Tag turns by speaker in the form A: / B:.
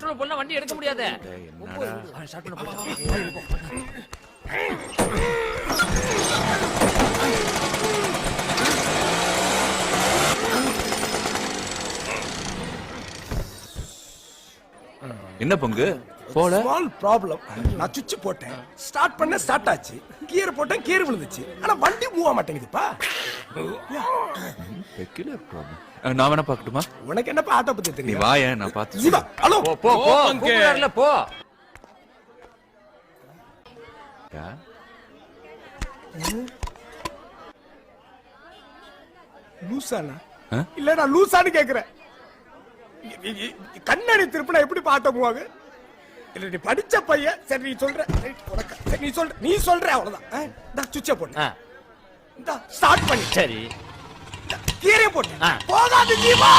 A: Control பண்ணா வண்டி எடுக்க முடியாது.
B: என்னடா
A: ஸ்டார்ட் பண்ண போறேன்.
B: என்ன பங்கு போல
C: ஸ்மால் ப்ராப்ளம். நான் சுவிட்ச் போட்டேன், ஸ்டார்ட் பண்ண ஸ்டார்ட் ஆச்சு, கியர் போட்டேன் கீர் விழுந்துச்சு, ஆனா வண்டி மூவ் ஆக மாட்டேங்குதுப்பா.
B: Peculiar problem. நான் வேணா பார்க்கட்டுமா?
C: உனக்கு என்னப்பா ஆட்டோ பத்தி
B: நீ
C: தெரியும்?
B: வாயே, நான் பார்த்து
C: ஜீவா, ஹலோ
A: போ போ போ கூப்பிடுறாருல போ.
C: லூசானா?
B: ஆ?
C: இல்ல நான் லூசான்னு கேக்குறேன். கண்ணாடி திருப்பினா எப்படி ஆட்டோ மூவ் ஆகு? இல்ல நீ படிச்ச பையன், சரி நீ சொல்ற, உனக்கு சரி நீ சொல்ற அவ்வளவுதான். நான் சுவிட்ச போட்டேன், ஸ்டார்ட் பண்ணி
A: சரி
C: கீரை போட்டேன்,
A: ஆ.
C: போகாது ஜீவா.